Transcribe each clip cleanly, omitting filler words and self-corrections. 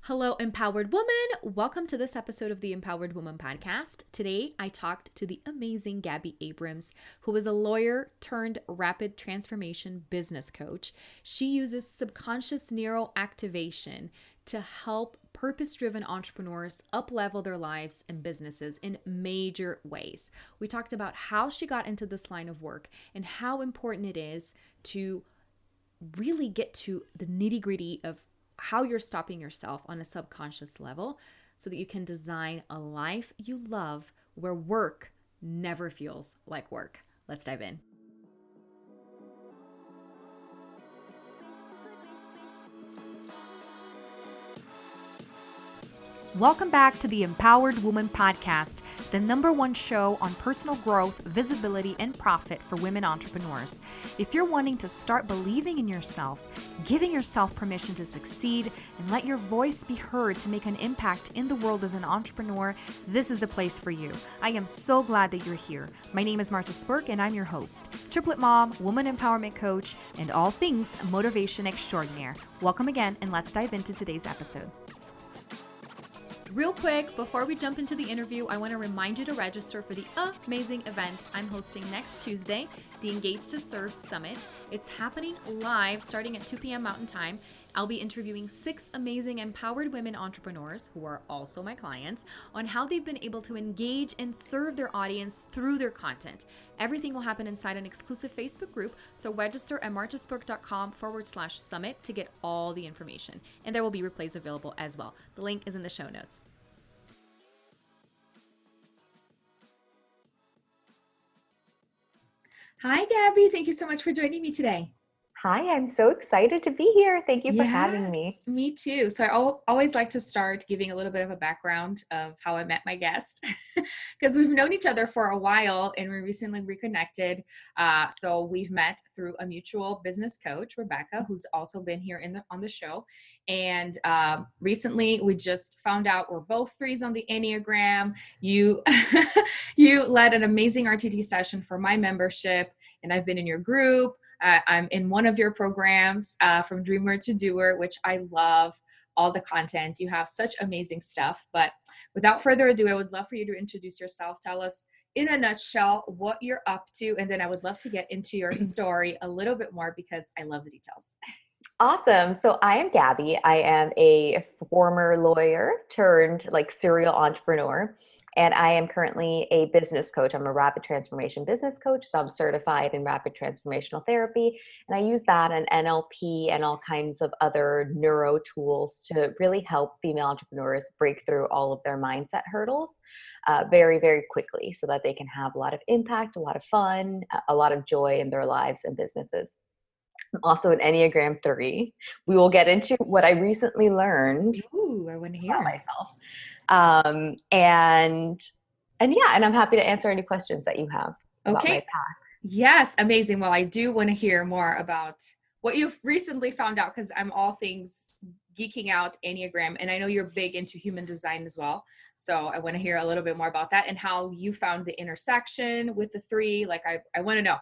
Hello, empowered woman. Welcome to this episode of the Empowered Woman podcast. Today, I talked to the amazing Gaby ABRAMS, who is a lawyer turned rapid transformation business coach. She uses subconscious neuroactivation to help purpose-driven entrepreneurs uplevel their lives and businesses in major ways. We talked about how she got into this line of work and how important it is to really get to the nitty-gritty of how you're stopping yourself on a subconscious level so that you can design a life you love where work never feels like work. Let's dive in. Welcome back to the Empowered Woman podcast, the #1 show on personal growth, visibility, and profit for women entrepreneurs. If you're wanting to start believing in yourself, giving yourself permission to succeed, and let your voice be heard to make an impact in the world as an entrepreneur, this is the place for you. I am so glad that you're here. My name is Marta Spurk, and I'm your host, triplet mom, woman empowerment coach, and all things motivation extraordinaire. Welcome again, and let's dive into today's episode. Real quick, before we jump into the interview, I want to remind you to register for the amazing event I'm hosting next Tuesday, the Engage to Serve Summit. It's happening live starting at 2 p.m. Mountain Time. I'll be interviewing 6 amazing empowered women entrepreneurs, who are also my clients, on how they've been able to engage and serve their audience through their content. Everything will happen inside an exclusive Facebook group, so register at martaspurk.com/summit to get all the information. And there will be replays available as well. The link is in the show notes. Hi, Gaby. Thank you so much for joining me today. Hi, I'm so excited to be here. Thank you for having me. Me too. So I always like to start giving a little bit of a background of how I met my guest, because we've known each other for a while and we recently reconnected. So we've met through a mutual business coach, Rebecca, who's also been here on the show. And recently we just found out we're both 3s on the Enneagram. You you led an amazing RTT session for my membership, and I've been in your group. I'm in one of your programs, from Dreamer to Doer, which I love all the content. You have such amazing stuff. But without further ado, I would love for you to introduce yourself. Tell us in a nutshell what you're up to. And then I would love to get into your story a little bit more because I love the details. Awesome. So I am Gaby. I am a former lawyer turned serial entrepreneur. And I am currently a business coach. I'm a rapid transformation business coach. So I'm certified in rapid transformational therapy. And I use that and NLP and all kinds of other neuro tools to really help female entrepreneurs break through all of their mindset hurdles very, very quickly so that they can have a lot of impact, a lot of fun, a lot of joy in their lives and businesses. I'm also an Enneagram 3. We will get into what I recently learned Ooh, I want to hear about myself. And I'm happy to answer any questions that you have about my path. Yes, amazing. Well, I do want to hear more about what you've recently found out, because I'm all things geeking out Enneagram, and I know you're big into human design as well. So I want to hear a little bit more about that and how you found the intersection with the 3. I want to know.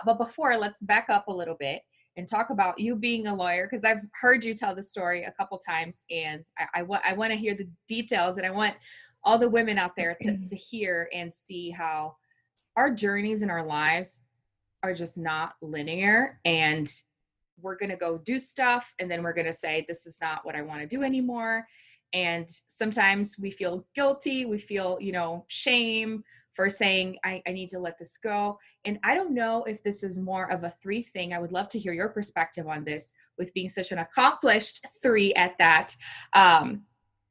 But before, let's back up a little bit and talk about you being a lawyer, because I've heard you tell the story a couple times, and I want to hear the details, and I want all the women out there to hear and see how our journeys in our lives are just not linear, and we're going to go do stuff, and then we're going to say, this is not what I want to do anymore. And sometimes we feel guilty. We feel, shame for saying, I need to let this go. And I don't know if this is more of a 3 thing. I would love to hear your perspective on this, with being such an accomplished 3 at that.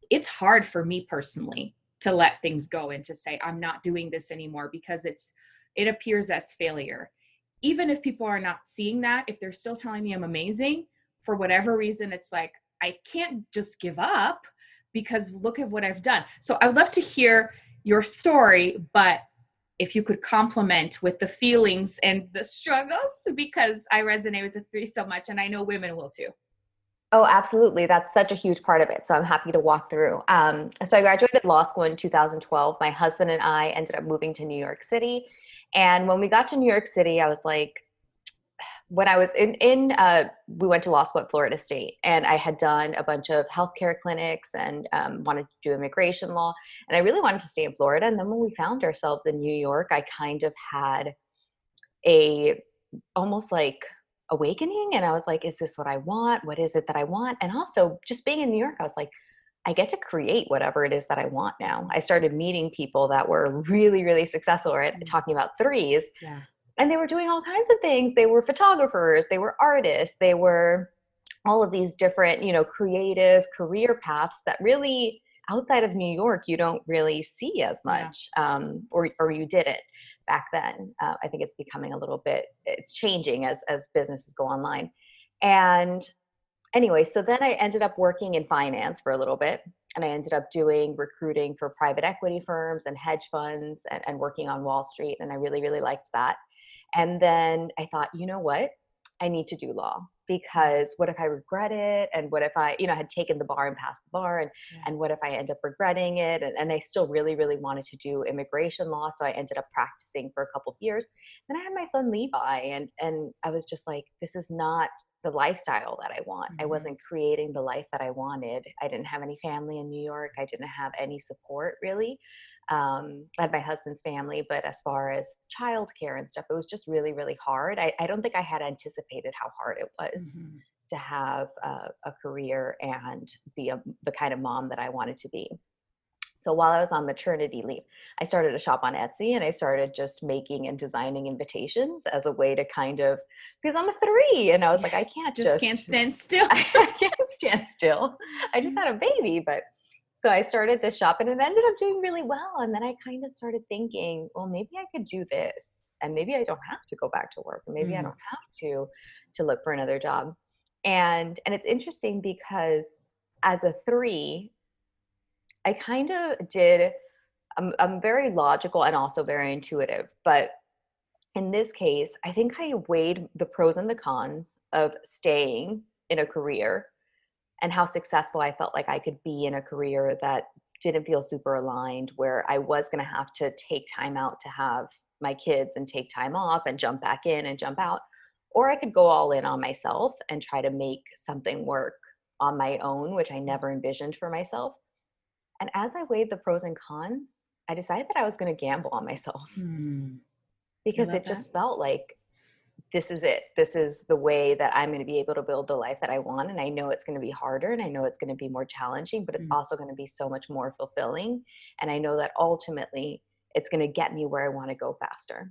It's hard for me personally to let things go and to say, I'm not doing this anymore, because it appears as failure. Even if people are not seeing that, if they're still telling me I'm amazing, for whatever reason, it's like, I can't just give up, because look at what I've done. So I would love to hear your story, but if you could complement with the feelings and the struggles, because I resonate with the 3 so much, and I know women will too. Oh, absolutely. That's such a huge part of it. So I'm happy to walk through. So I graduated law school in 2012. My husband and I ended up moving to New York City. And when we got to New York City, I was like, when I was we went to law school at Florida State, and I had done a bunch of healthcare clinics and wanted to do immigration law, and I really wanted to stay in Florida. And then when we found ourselves in New York, I kind of had a almost like awakening, and I was like, is this what I want? What is it that I want? And also just being in New York, I was like, I get to create whatever it is that I want now. I started meeting people that were really, really successful at talking about threes. Yeah. And they were doing all kinds of things. They were photographers, they were artists, they were all of these different, creative career paths that really outside of New York, you don't really see as much, or you didn't back then. I think it's becoming a little bit, it's changing as businesses go online. And anyway, so then I ended up working in finance for a little bit, and I ended up doing recruiting for private equity firms and hedge funds, and working on Wall Street. And I really, really liked that. And then I thought, you know what? I need to do law, because what if I regret it? And what if I, had taken the bar and passed the bar, and what if I end up regretting it? And I still really, really wanted to do immigration law. So I ended up practicing for a couple of years. Then I had my son Levi, and I was just like, this is not the lifestyle that I want. I wasn't creating the life that I wanted. I didn't have any family in New York. I didn't have any support really. I had my husband's family, but as far as childcare and stuff, it was just really, really hard. I don't think I had anticipated how hard it was to have a career and be the kind of mom that I wanted to be. So while I was on maternity leave, I started a shop on Etsy, and I started just making and designing invitations as a way to kind of, because I'm a 3, and I was like, I can't can't stand still. I can't stand still. I just had a baby, but so I started this shop, and it ended up doing really well. And then I kind of started thinking, well, maybe I could do this, and maybe I don't have to go back to work, and maybe I don't have to look for another job. And it's interesting because as a 3, I kind of did, I'm very logical and also very intuitive, but in this case, I think I weighed the pros and the cons of staying in a career and how successful I felt like I could be in a career that didn't feel super aligned, where I was going to have to take time out to have my kids and take time off and jump back in and jump out. Or I could go all in on myself and try to make something work on my own, which I never envisioned for myself. And as I weighed the pros and cons, I decided that I was going to gamble on myself because it just felt like, this is it. This is the way that I'm going to be able to build the life that I want. And I know it's going to be harder, and I know it's going to be more challenging, but it's also going to be so much more fulfilling. And I know that ultimately it's going to get me where I want to go faster.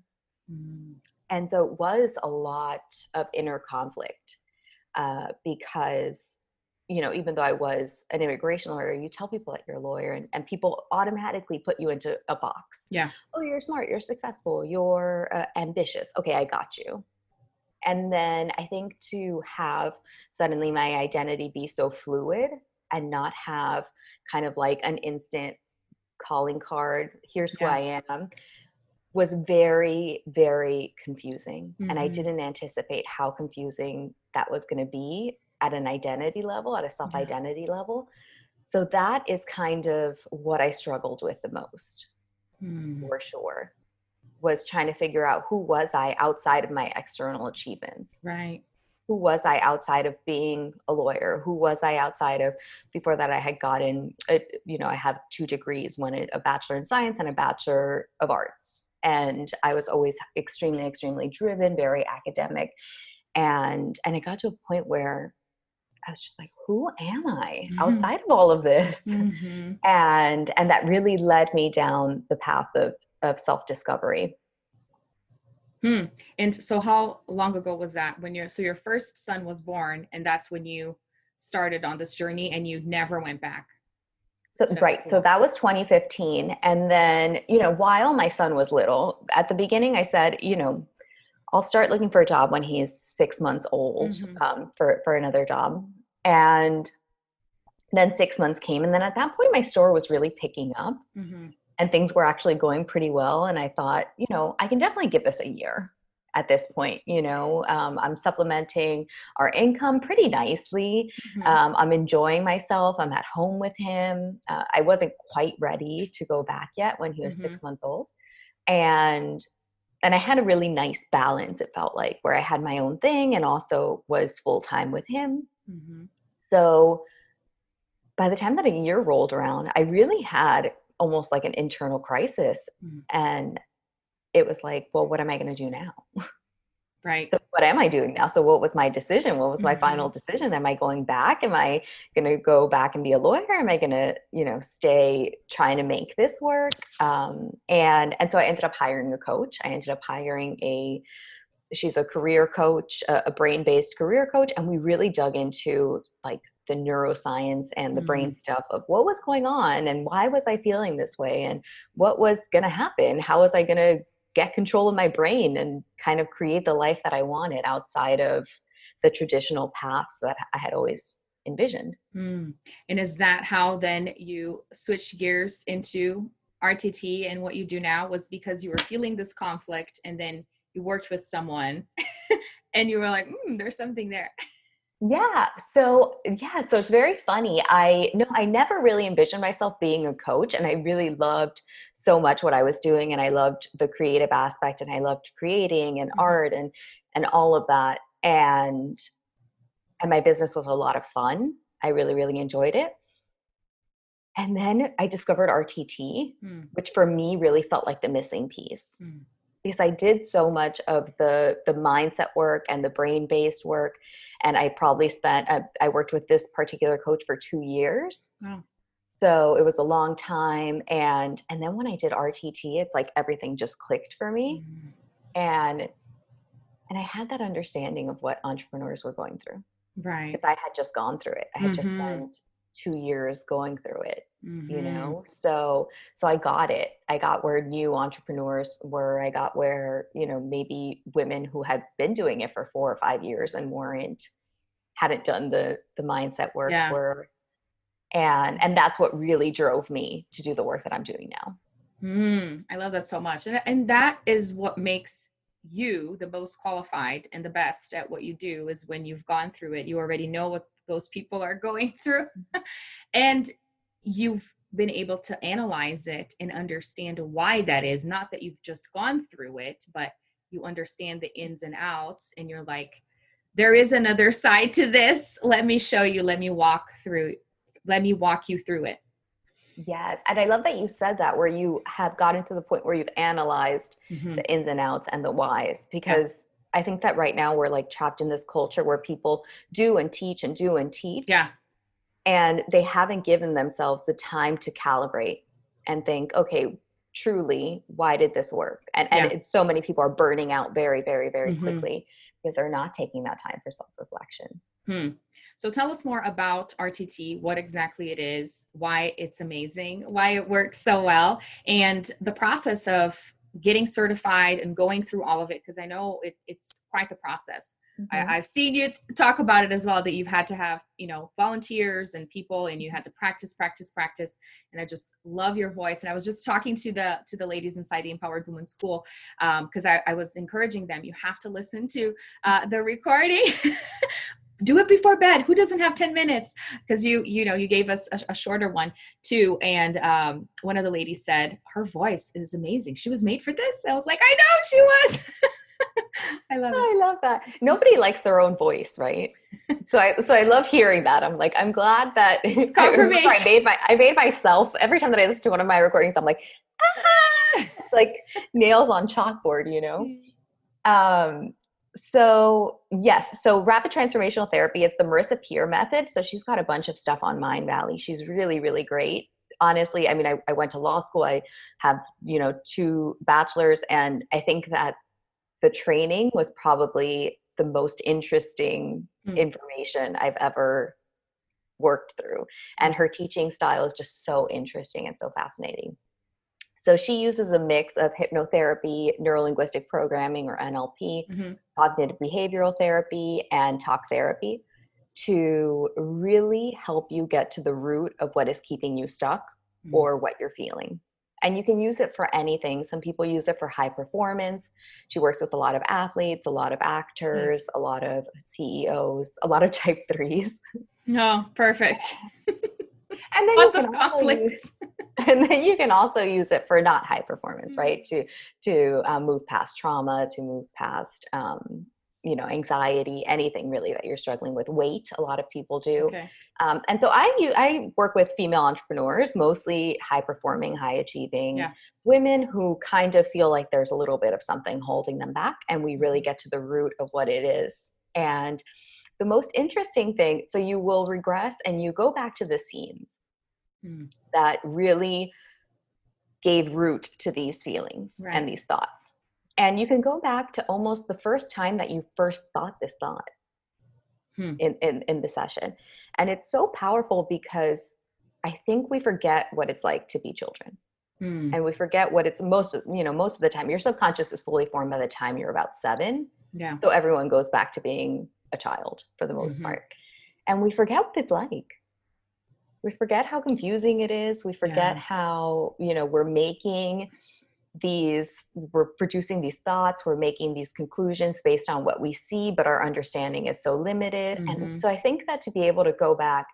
And so it was a lot of inner conflict because, even though I was an immigration lawyer, you tell people that you're a lawyer, and people automatically put you into a box. Yeah. Oh, you're smart, you're successful, you're ambitious. Okay, I got you. And then I think to have suddenly my identity be so fluid and not have kind of like an instant calling card, here's who I am, was very, very confusing. And I didn't anticipate how confusing that was going to be at an identity level, at a self-identity level. So that is kind of what I struggled with the most, for sure, was trying to figure out who was I outside of my external achievements. Right. Who was I outside of being a lawyer? Who was I outside of, before that I had gotten, I have 2 degrees, one a bachelor in science and a bachelor of arts. And I was always extremely, extremely driven, very academic. And it got to a point where I was just like, who am I outside of all of this? And that really led me down the path of self-discovery. And so how long ago was that when your first son was born, and that's when you started on this journey and you never went back? So that was 2015. And then, while my son was little, at the beginning I said, I'll start looking for a job when he's 6 months old, for another job. And then 6 months came. And then at that point, my store was really picking up and things were actually going pretty well. And I thought, I can definitely give this a year at this point. I'm supplementing our income pretty nicely. I'm enjoying myself. I'm at home with him. I wasn't quite ready to go back yet when he was 6 months old. And and I had a really nice balance, it felt like, where I had my own thing and also was full time with him. Mm-hmm. So by the time that a year rolled around, I really had almost like an internal crisis. Mm-hmm. And it was like, well, what am I going to do now? Right. So what am I doing now? So what was my decision? What was my Mm-hmm. final decision? Am I going back? Am I going to go back and be a lawyer? Am I going to, stay trying to make this work? And so I ended up hiring a coach. I ended up hiring she's a career coach, a brain-based career coach. And we really dug into like the neuroscience and the Mm-hmm. brain stuff of what was going on and why was I feeling this way and what was going to happen? How was I going to get control of my brain and kind of create the life that I wanted outside of the traditional paths that I had always envisioned? Mm. And is that how then you switched gears into RTT, and what you do now was because you were feeling this conflict and then you worked with someone and you were like, there's something there. So it's very funny. I never really envisioned myself being a coach, and I really loved so much what I was doing, and I loved the creative aspect, and I loved creating and Mm-hmm. art and all of that. And my business was a lot of fun. I really, really enjoyed it. And then I discovered RTT, Mm. which for me really felt like the missing piece. Mm. Because I did so much of the mindset work and the brain-based work. And I probably I worked with this particular coach for 2 years. Wow. So it was a long time. And then when I did RTT, it's like everything just clicked for me. Mm. And I had that understanding of what entrepreneurs were going through. Right. Because I had just gone through it. I had just Mm-hmm. spent 2 years going through it, Mm-hmm. So I got it. I got where new entrepreneurs were. I got where, maybe women who had been doing it for 4 or 5 years and hadn't done the mindset work Yeah. were. And that's what really drove me to do the work that I'm doing now. I love that so much. And that is what makes you the most qualified and the best at what you do, is when you've gone through it. You already know what those people are going through. And you've been able to analyze it and understand why that is. Not that you've just gone through it, but you understand the ins and outs, and you're like, there is another side to this. Let me show you. Let me walk you through it. Yes. And I love that you said that, where you have gotten to the point where you've analyzed Mm-hmm. the ins and outs and the whys, Yeah. because I think that right now we're like trapped in this culture where people do and teach and do and teach. Yeah. And they haven't given themselves the time to calibrate and think, okay, truly, why did this work? Yeah. So many people are burning out very, very, very Mm-hmm. quickly because they're not taking that time for self-reflection. So tell us more about RTT, what exactly it is, why it's amazing, why it works so well, and the process of getting certified and going through all of it, because I know it's quite the process. Mm-hmm. I've seen you talk about it as well, that you've had to have, volunteers and people, and you had to practice. And I just love your voice. And I was just talking to the ladies inside the Empowered Women School, because I was encouraging them, you have to listen to the recording. Do it before bed. Who doesn't have 10 minutes? Because you gave us a shorter one too. And one of the ladies said, her voice is amazing. She was made for this. I was like, I know she was. I love it. I love that. Nobody likes their own voice, right? So I love hearing that. I'm like, I'm glad that It's confirmation. I made myself, every time that I listen to one of my recordings, I'm like, it's like nails on chalkboard, So yes, so rapid transformational therapy is the Marissa Peer method. So she's got a bunch of stuff on Mind Valley. She's really, really great. Honestly, I mean, I went to law school. I have, 2 bachelors, and I think that the training was probably the most interesting information I've ever worked through. And her teaching style is just so interesting and so fascinating. So she uses a mix of hypnotherapy, neurolinguistic programming or NLP, cognitive behavioral therapy, and talk therapy to really help you get to the root of what is keeping you stuck or what you're feeling. And you can use it for anything. Some people use it for high performance. She works with a lot of athletes, a lot of actors, a lot of CEOs, a lot of type 3s. Oh, perfect. And then Lots you of can also conflicts. And then you can also use it for not high performance, right? To move past trauma, to move past, anxiety, anything really that you're struggling with. Weight, a lot of people do. Okay. And so I work with female entrepreneurs, mostly high performing, high achieving Yeah. women who kind of feel like there's a little bit of something holding them back. And we really get to the root of what it is. And the most interesting thing, so you will regress and you go back to the scenes Mm. that really gave root to these feelings Right. and these thoughts. And you can go back to almost the first time that you first thought this thought Hmm. in the session. And it's so powerful because I think we forget what it's like to be children. Hmm. And we forget what it's most of the time. Your subconscious is fully formed by the time you're about 7. Yeah. So everyone goes back to being a child for the most part. And we forget what it's like. We forget how confusing it is. We forget Yeah. how, we're producing these thoughts, we're making these conclusions based on what we see, but our understanding is so limited. And so I think that to be able to go back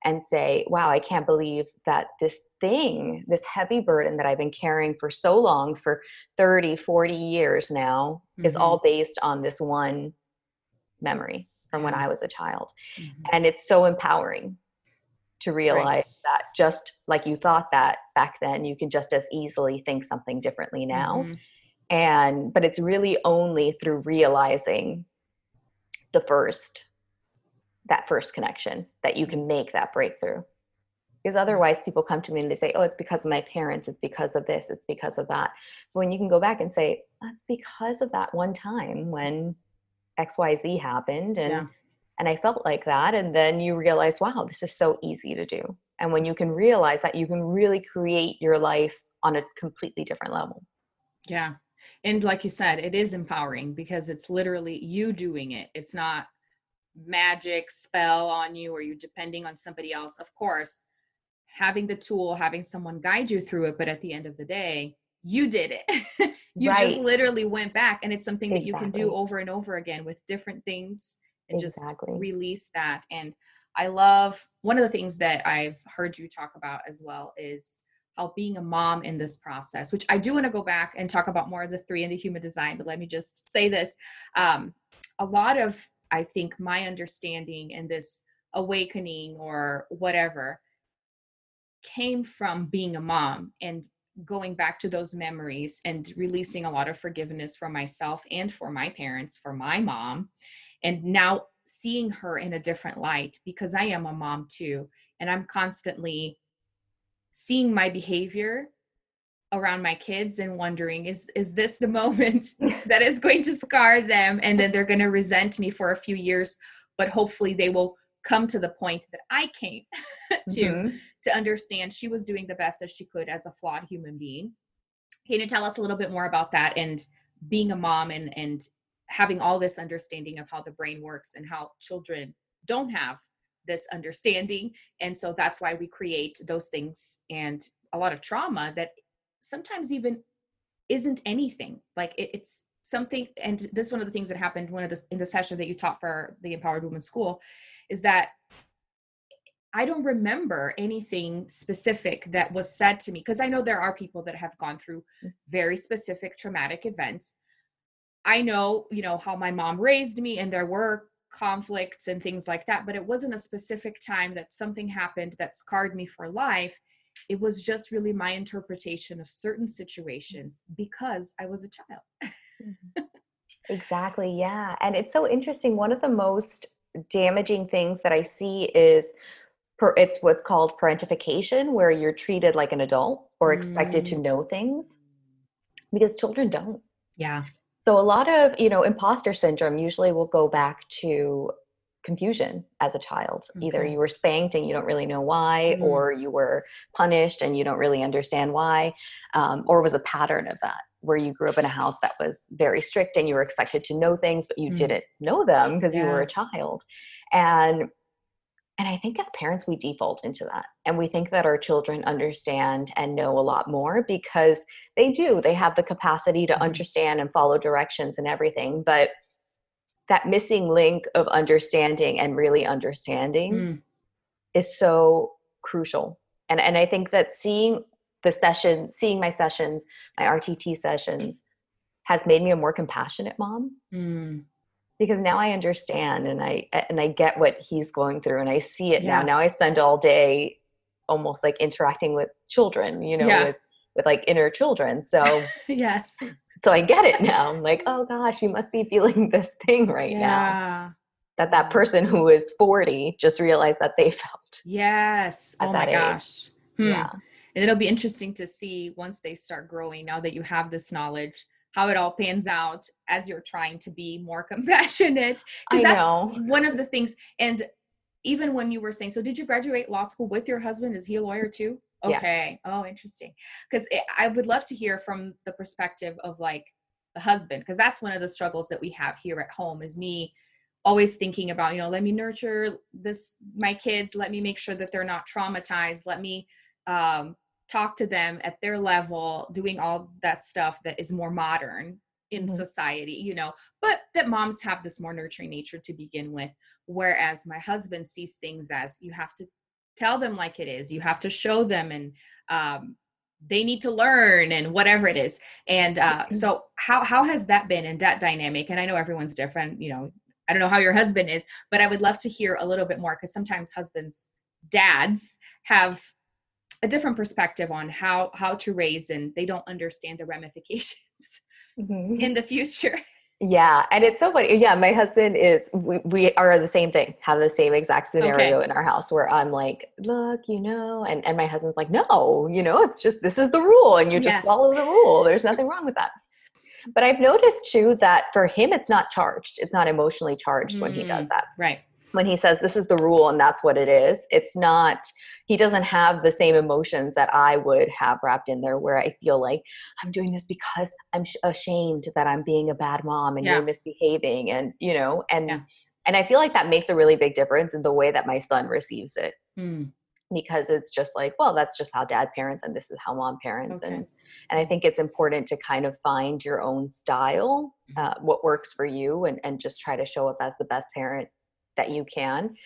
and say, wow, I can't believe that this heavy burden that I've been carrying for so long, for 30, 40 years now, is all based on this one memory from when Yeah. I was a child. And it's so empowering to Right. realize that just like you thought that back then, you can just as easily think something differently now. But it's really only through realizing that first connection that you can make that breakthrough. Because otherwise people come to me and they say, oh, it's because of my parents, it's because of this, it's because of that. But when you can go back and say, that's because of that one time when XYZ happened, Yeah. and I felt like that. And then you realize, wow, this is so easy to do. And when you can realize that, you can really create your life on a completely different level. Yeah. And like you said, it is empowering because it's literally you doing it. It's not magic spell on you or you depending on somebody else. Of course, having the tool, having someone guide you through it, but at the end of the day, you did it. You just Right. literally went back, and it's something that you can do Exactly. over and over again with different things and just Exactly. release that. And I love one of the things that I've heard you talk about as well is how being a mom in this process, which I do want to go back and talk about more of the 3 in the human design, but let me just say this. A lot of, I think, my understanding and this awakening or whatever came from being a mom and going back to those memories and releasing a lot of forgiveness for myself and for my parents, for my mom, and now seeing her in a different light because I am a mom too. And I'm constantly seeing my behavior around my kids and wondering, is this the moment that is going to scar them? And then they're going to resent me for a few years, but hopefully they will come to the point that I came to Mm-hmm. to understand she was doing the best that she could as a flawed human being. Can you tell us a little bit more about that and being a mom and having all this understanding of how the brain works and how children don't have this understanding? And so that's why we create those things and a lot of trauma that sometimes even isn't anything. Like it's something. And this is one of the things that happened in the session that you taught for the Empowered Women's School is that I don't remember anything specific that was said to me because I know there are people that have gone through very specific traumatic events. I know, how my mom raised me and there were conflicts and things like that, but it wasn't a specific time that something happened that scarred me for life. It was just really my interpretation of certain situations because I was a child. Exactly. Yeah. And it's so interesting. One of the most damaging things that I see is it's what's called parentification, where you're treated like an adult or expected to Mm, know things, because children don't. yeah. So a lot of, imposter syndrome usually will go back to confusion as a child. Either Okay. you were spanked and you don't really know why, Mm, or you were punished and you don't really understand why, or it was a pattern of that, where you grew up in a house that was very strict and you were expected to know things, but you mm, didn't know them because you were yeah. a child. And and I think as parents, we default into that. And we think that our children understand and know a lot more because they do. They have the capacity to Mhm. understand and follow directions and everything. But that missing link of understanding and really understanding Mm, is so crucial. And I think that seeing the session, seeing my sessions, my RTT sessions, has made me a more compassionate mom. Mm. Because now I understand, and I get what he's going through, and I see it now. Yeah. Now I spend all day almost like interacting with children, Yeah. with like inner children. Yes. So I get it now. I'm like, oh gosh, you must be feeling this thing right now. Yeah. That Wow. person who is 40 just realized that they felt Yes. at Oh my that age. gosh. Yeah. And it'll be interesting to see once they start growing, now that you have this knowledge, how it all pans out as you're trying to be more compassionate. Because I that's know. one of the things. And even when you were saying, so did you graduate law school with your husband? Is he a lawyer too? Yeah. Okay. Oh, interesting. Because I would love to hear from the perspective of like the husband, because that's one of the struggles that we have here at home is me always thinking about, let me nurture my kids. Let me make sure that they're not traumatized. Let me talk to them at their level, doing all that stuff that is more modern in Mm-hmm. society, but that moms have this more nurturing nature to begin with. Whereas my husband sees things as you have to tell them like it is, you have to show them, and they need to learn and whatever it is. And so how has that been in that dynamic? And I know everyone's different, I don't know how your husband is, but I would love to hear a little bit more, because sometimes dads have a different perspective on how to raise, and they don't understand the ramifications Mm-hmm. in the future. Yeah, and it's so funny. Yeah, my husband is, we are the same thing, have the same exact scenario Okay. in our house where I'm like, look, and my husband's like, no, it's just, this is the rule and you just Yes. follow the rule. There's nothing wrong with that. But I've noticed too that for him, it's not charged. It's not emotionally charged when he does that. Right. When he says this is the rule and that's what it is, it's not, he doesn't have the same emotions that I would have wrapped in there, where I feel like I'm doing this because I'm ashamed that I'm being a bad mom and you're Yeah. misbehaving, and Yeah. and I feel like that makes a really big difference in the way that my son receives it, Mm. because it's just like, well, that's just how dad parents and this is how mom parents. Okay. And I think it's important to kind of find your own style, what works for you, and just try to show up as the best parent that you can.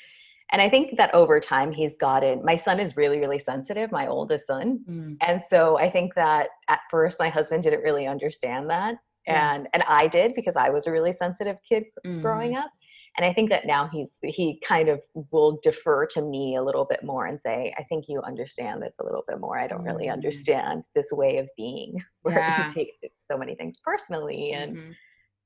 And I think that over time he's gotten, my son is really, really sensitive, my oldest son. Mm. And so I think that at first my husband didn't really understand that. Yeah. And I did, because I was a really sensitive kid growing up. And I think that now he kind of will defer to me a little bit more and say, I think you understand this a little bit more. I don't really understand this way of being where you Yeah. take so many things personally and Mm-hmm.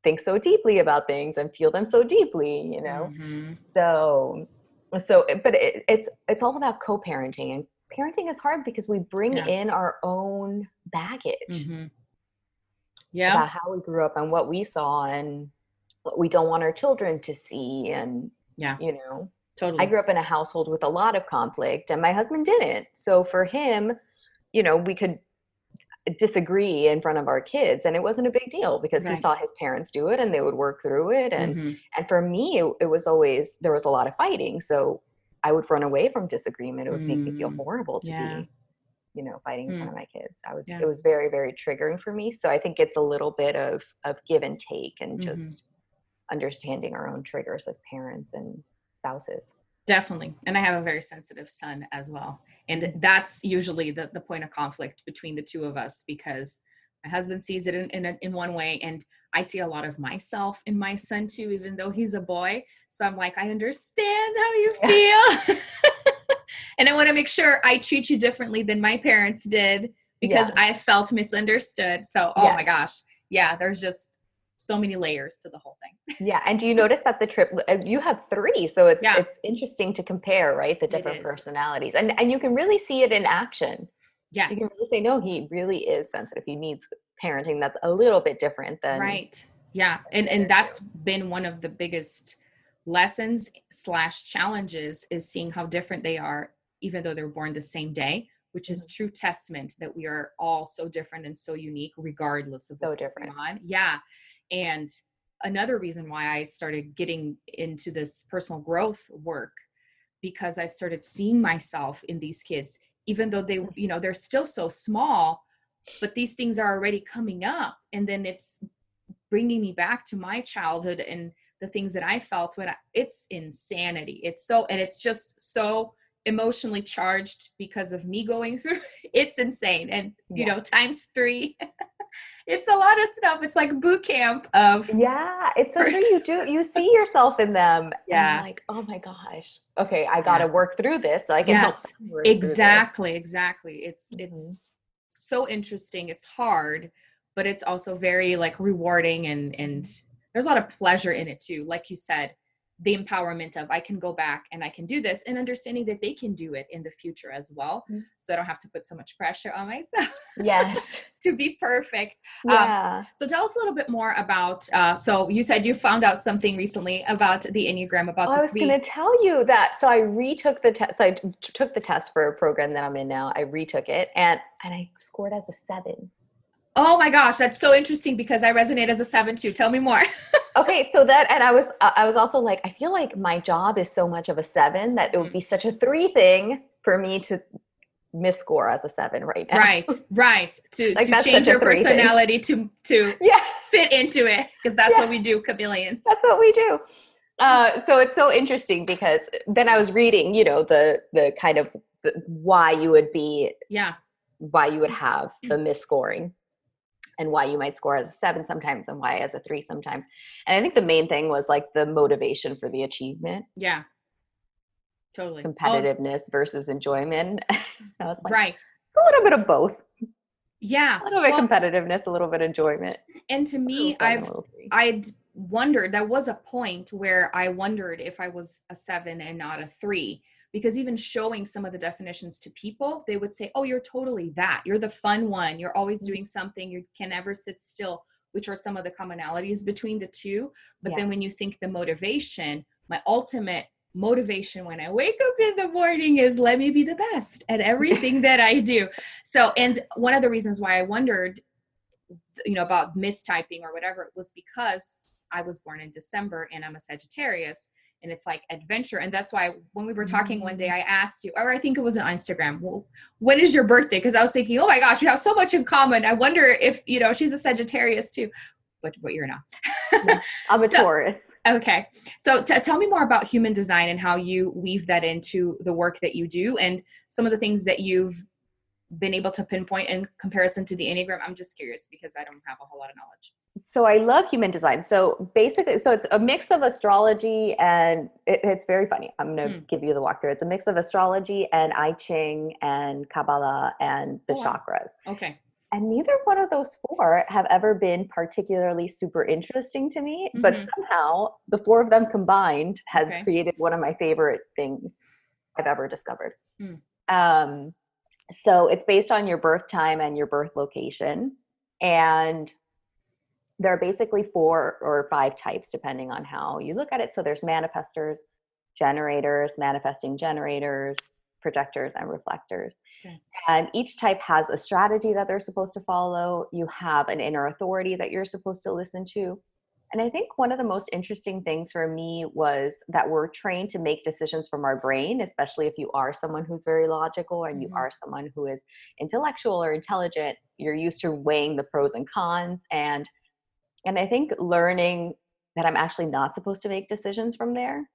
think so deeply about things and feel them so deeply. Mm-hmm. So, but it's all about co-parenting, and parenting is hard because we bring Yeah. in our own baggage Mm-hmm. Yeah. about how we grew up and what we saw and what we don't want our children to see. And, Yeah. you know, I Totally. grew up in a household with a lot of conflict and my husband didn't. So for him, we could disagree in front of our kids and it wasn't a big deal because he Right. saw his parents do it and they would work through it. Mm-hmm. And for me, it was always, there was a lot of fighting. So I would run away from disagreement. It would make me feel horrible to Yeah. be, fighting in front Mm. of my kids. Yeah. It was very, very triggering for me. So I think it's a little bit of give and take and Mm-hmm. just understanding our own triggers as parents and spouses. Definitely. And I have a very sensitive son as well. And that's usually the point of conflict between the two of us, because my husband sees it in one way. And I see a lot of myself in my son too, even though he's a boy. So I'm like, I understand how you Yeah. feel. And I want to make sure I treat you differently than my parents did, because Yeah. I felt misunderstood. So, oh my Yes. gosh. Yeah, there's just so many layers to the whole thing. Yeah, and do you notice that the trip you have three, so it's Yeah, it's interesting to compare, right? The it different is. personalities. And you can really see it in action. You can Yes. really say, no, he really is sensitive. He needs parenting that's a little bit different than Right. Yeah. the And other that's two. been one of the biggest lessons slash challenges, is seeing how different they are, even though they're born the same day, which is Mhm. true testament that we are all so different and so unique, regardless of So what's going different. on. Yeah. And another reason why I started getting into this personal growth work, because I started seeing myself in these kids, even though they're still so small, but these things are already coming up. And then it's bringing me back to my childhood and the things that I felt it's insanity. And it's just so emotionally charged because of me going through. It's insane. And, you know, times 3, it's a lot of stuff. It's like boot camp of. Yeah, it's so true. You see yourself in them and you're Yeah. like, oh my gosh, okay, I got to work through this so I can help Yes, them work through this. exactly. It's so interesting. It's hard, but it's also very like rewarding, and there's a lot of pleasure in it too. Like you said, the empowerment of I can go back and I can do this, and understanding that they can do it in the future as well. So I don't have to put so much pressure on myself. Yes. To be perfect. Yeah. So tell us a little bit more about, so you said you found out something recently about the Enneagram, about I the was going 3. to tell you that. So I retook the test. So I took the test for a program that I'm in now. I retook it and I scored as a 7. Oh my gosh, that's so interesting because I resonate as a 7 too. Tell me more. Okay, so that, and I was also like, I feel like my job is so much of a 7 that it would be such a 3 thing for me to misscore as a 7 right now. Right. To Like that's change such your a 3 thing. personality to Yeah, fit into it, because that's what we do, chameleons. that's what we do. So it's so interesting because then I was reading, you know, the kind of why you would have the misscoring and why you might score as a 7 sometimes and why as a 3 sometimes. And I think the main thing was like the motivation for the achievement. Yeah, totally. Competitiveness versus enjoyment. So it's like, right. a little bit of both. Yeah. A little bit competitiveness, a little bit enjoyment. And to me, I'd wondered, there was a point where I wondered if I was a 7 and not a 3, because even showing some of the definitions to people, they would say, oh, you're totally that. You're the fun one. You're always doing something. You can never sit still, which are some of the commonalities between the two. But then when you think the motivation, my ultimate motivation when I wake up in the morning is let me be the best at everything that I do. So, and one of the reasons why I wondered, you know, about mistyping or whatever was because I was born in December and I'm a Sagittarius, and it's like adventure. And that's why when we were talking one day, I asked you, or I think it was on Instagram, well, when is your birthday? Because I was thinking, oh my gosh, we have so much in common. I wonder if, you know, she's a Sagittarius too, but you're not. I'm a Taurus. Okay. So tell me more about human design and how you weave that into the work that you do and some of the things that you've been able to pinpoint in comparison to the Enneagram. I'm just curious because I don't have a whole lot of knowledge. So I love human design. So basically, so it's a mix of astrology and it's very funny. I'm going to give you the walkthrough. It's a mix of astrology and I Ching and Kabbalah and the chakras. Okay. And neither one of those 4 have ever been particularly super interesting to me, but somehow the 4 of them combined has created one of my favorite things I've ever discovered. So it's based on your birth time and your birth location. And there are basically 4 or 5 types, depending on how you look at it. So there's manifestors, generators, manifesting generators, projectors, and reflectors. Okay. And each type has a strategy that they're supposed to follow. You have an inner authority that you're supposed to listen to. And I think one of the most interesting things for me was that we're trained to make decisions from our brain, especially if you are someone who's very logical and you are someone who is intellectual or intelligent. You're used to weighing the pros and cons. And I think learning that I'm actually not supposed to make decisions from there,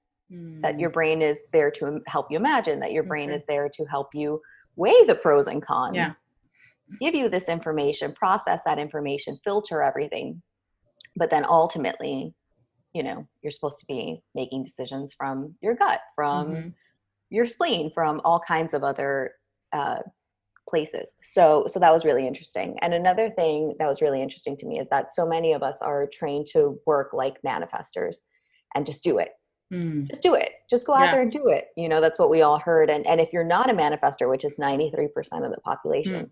that your brain is there to help you imagine, that your brain is there to help you weigh the pros and cons, give you this information, process that information, filter everything. But then ultimately, you know, you're supposed to be making decisions from your gut, from your spleen, from all kinds of other places. So that was really interesting. And another thing that was really interesting to me is that so many of us are trained to work like manifestors and just do it. Just do it. Just go out there and do it. You know, that's what we all heard. And if you're not a manifestor, which is 93% of the population,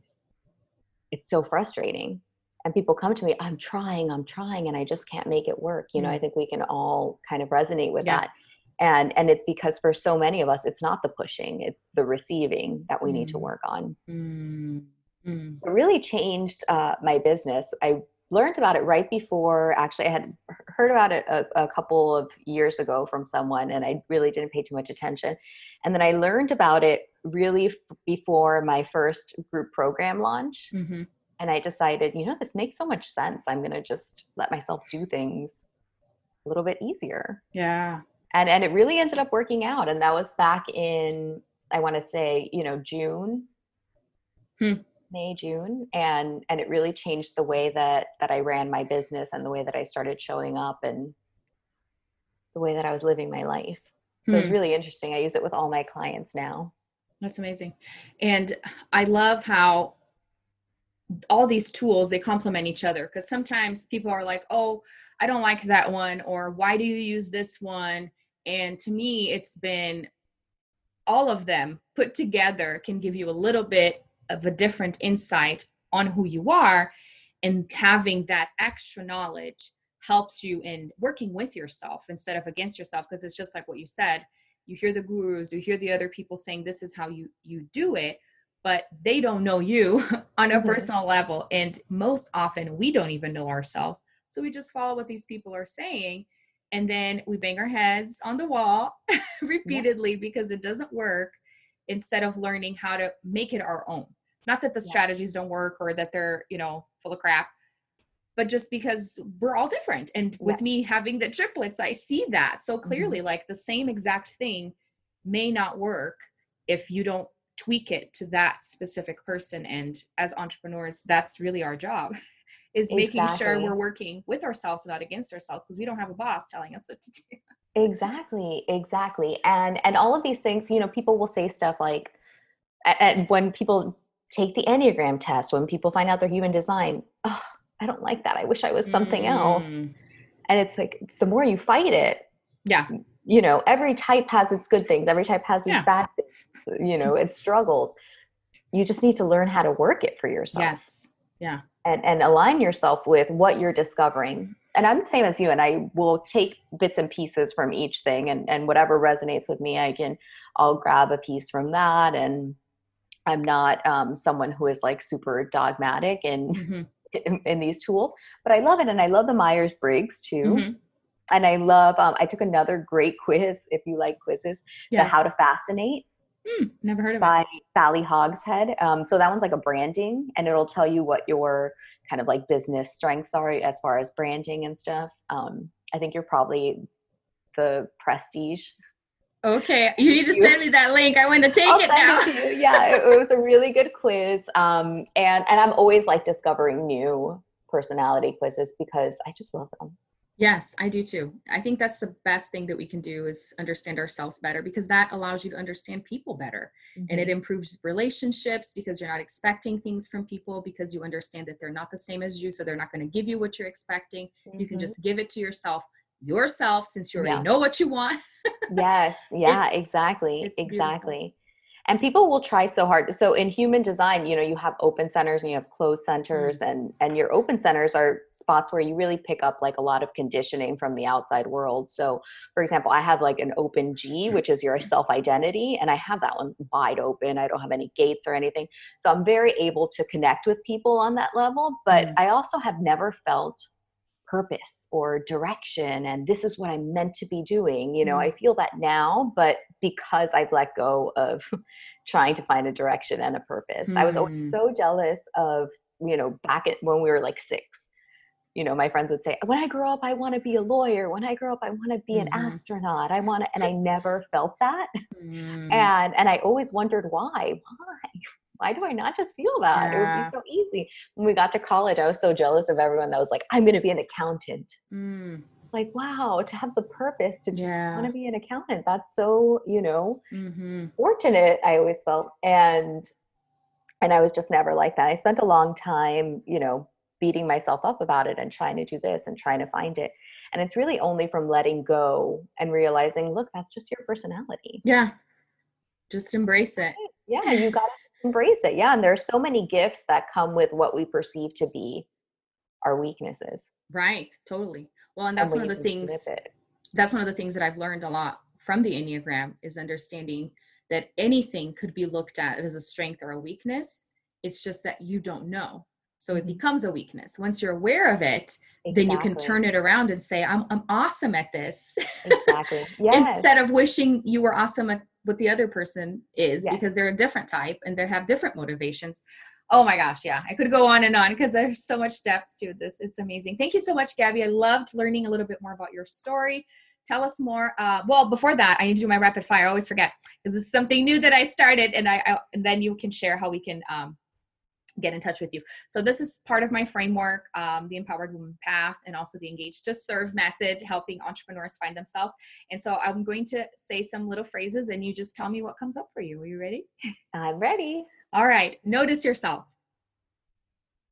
it's so frustrating. And people come to me, I'm trying, and I just can't make it work. You know, I think we can all kind of resonate with that. And it's because for so many of us, it's not the pushing, it's the receiving that we need to work on. It really changed my business. I learned about it right before, actually I had heard about it a couple of years ago from someone, and I really didn't pay too much attention. And then I learned about it really before my first group program launch. And I decided, you know, this makes so much sense. I'm going to just let myself do things a little bit easier. Yeah. And it really ended up working out. And that was back in I want to say, June, Hmm. May, June, and it really changed the way that I ran my business and the way that I started showing up and the way that I was living my life. So it's Hmm. really interesting. I use it with all my clients now. That's amazing. And I love how all these tools, they complement each other, because sometimes people are like, oh, I don't like that one, or why do you use this one? And to me, it's been all of them put together can give you a little bit of a different insight on who you are, and having that extra knowledge helps you in working with yourself instead of against yourself, because it's just like what you said. You hear the gurus, you hear the other people saying this is how you do it, but they don't know you on a Mhm. personal level, and most often we don't even know ourselves, so we just follow what these people are saying, and then we bang our heads on the wall Yeah, repeatedly because it doesn't work, instead of learning how to make it our own. Not that the yeah, strategies don't work or that they're, full of crap, but just because we're all different. And yeah. with me having the triplets, I see that so Mhm. clearly. Like the same exact thing may not work if you don't tweak it to that specific person. And as entrepreneurs, that's really our job is making sure we're Exactly. working with ourselves, not against ourselves, because we don't have a boss telling us what to do. Exactly, exactly. And all of these things, people will say stuff like, and when people take the Enneagram test, when people find out they're human design, oh, I don't like that. I wish I was something else. Mm, And it's like the more you fight it, yeah. every type has its good things, every type has its Yeah. bad things, its struggles. You just need to learn how to work it for yourself Yes. Yeah. and align yourself with what you're discovering. And I'm the same as you, and I will take bits and pieces from each thing, and whatever resonates with me, I'll grab a piece from that. And I'm not someone who is like super dogmatic Hmm. in these tools, but I love it. And I love the Myers-Briggs too. Hmm. And I love, I took another great quiz, if you like quizzes, the How Yes. to Fascinate Never heard of it. by Sally Hogshead. So that one's like a branding, and it'll tell you what your kind of like business strengths are as far as branding and stuff. I think you're probably the prestige. Okay. You need to You, send me that link. I want to take I'll it send now. it to you. Yeah, it was a really good quiz. And I'm always like discovering new personality quizzes because I just love them. Yes, I do too. I think that's the best thing that we can do is understand ourselves better, because that allows you to understand people better, and it Mm-hmm. improves relationships because you're not expecting things from people, because you understand that they're not the same as you. So they're not going to give you what you're expecting. You can Mm-hmm. just give it to yourself, since you already Yeah. know what you want. Yes, yeah, it's, exactly, it's beautiful. exactly. And people will try so hard. So in human design, you have open centers and you have closed centers, Mm, and your open centers are spots where you really pick up like a lot of conditioning from the outside world. So for example, I have like an open G, which is your self-identity, and I have that one wide open. I don't have any gates or anything. So I'm very able to connect with people on that level, but mm, I also have never felt purpose or direction and this is what I'm meant to be doing. I mm, feel that now, but because I've let go of trying to find a direction and a purpose. I was always mm, so jealous of, back at when we were like 6. My friends would say, when I grow up, I want to be a lawyer. When I grow up, I want to be an mm-hmm, astronaut. I want to, and I never felt that. mm, And I always wondered why do I not just feel that? It would be yeah. so easy. When we got to college, I was so jealous of everyone that was like, I'm going to be an accountant. Mm, Like, wow, to have the purpose to just want yeah. to be an accountant. That's so, Mm-hmm. fortunate, I always felt. And I was just never like that. I spent a long time, beating myself up about it and trying to do this and trying to find it. And it's really only from letting go and realizing, look, that's just your personality. Yeah. Just embrace it. Yeah, you got to embrace it. Yeah. And there's so many gifts that come with what we perceive to be our weaknesses. Right, totally. Well, and And when you can flip it. that's one of the things that I've learned a lot from the Enneagram is understanding that anything could be looked at as a strength or a weakness. It's just that you don't know. So it Hmm. becomes a weakness. Once you're aware of it, then you can Exactly. turn it around and say, I'm awesome at this. Exactly. Yes. Instead of wishing you were awesome at what the other person is, Yes. because they're a different type and they have different motivations. Oh my gosh, yeah. I could go on and on because there's so much depth to this. It's amazing. Thank you so much, Gabby. I loved learning a little bit more about your story. tell us more. Well, before that, I need to do my rapid fire. I always forget because it's something new that I started, and and then you can share how we can get in touch with you. So this is part of my framework, the Empowered Woman Path, and also the Engage to Serve method, helping entrepreneurs find themselves. And so I'm going to say some little phrases and you just tell me what comes up for you. Are you ready? I'm ready. All right. Notice yourself.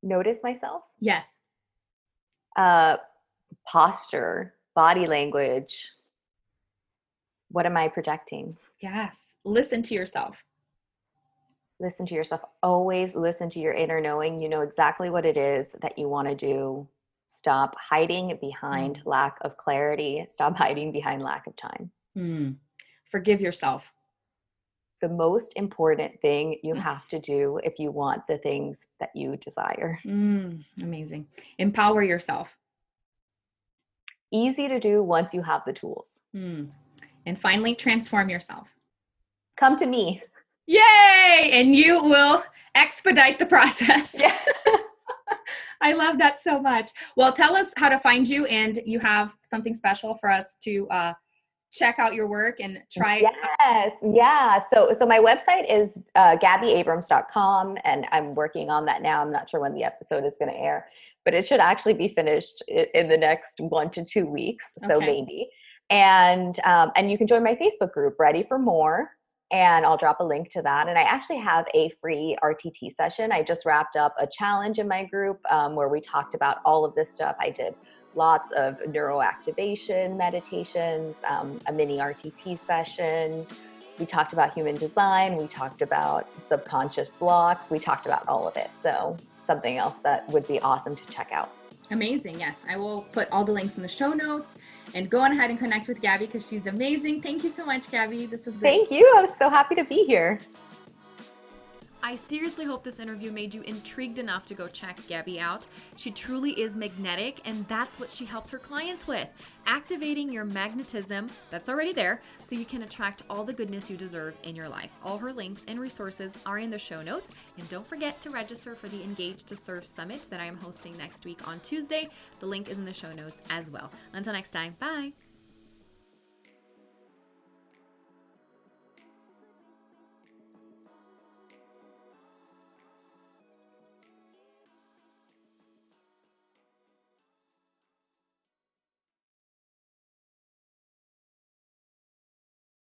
Notice myself. Yes. Posture, body language. What am I projecting? Yes. Listen to yourself. Listen to yourself. Always listen to your inner knowing. You know exactly what it is that you want to do. Stop hiding behind lack of clarity. Stop hiding behind lack of time. Forgive yourself. The most important thing you have to do if you want the things that you desire. Amazing. Empower yourself. Easy to do once you have the tools. And finally, transform yourself. Come to me. Yay! And you will expedite the process. Yeah. I love that so much. Well, tell us how to find you, and you have something special for us to check out your work and try. Yes. Yeah. So my website is GabyAbrams.com, and I'm working on that now. I'm not sure when the episode is going to air, but it should actually be finished in the next 1 to 2 weeks. So maybe. And you can join my Facebook group, Ready for More. And I'll drop a link to that. And I actually have a free RTT session. I just wrapped up a challenge in my group where we talked about all of this stuff. I did lots of neuroactivation meditations, a mini RTT session. We talked about human design. We talked about subconscious blocks. We talked about all of it. So something else that would be awesome to check out. Amazing. Yes. I will put all the links in the show notes, and go on ahead and connect with Gaby because she's amazing. Thank you so much, Gaby. This was great. Thank you. I was so happy to be here. I seriously hope this interview made you intrigued enough to go check Gaby out. She truly is magnetic, and that's what she helps her clients with. Activating your magnetism that's already there so you can attract all the goodness you deserve in your life. All her links and resources are in the show notes. And don't forget to register for the Engage to Serve Summit that I am hosting next week on Tuesday. The link is in the show notes as well. Until next time, bye.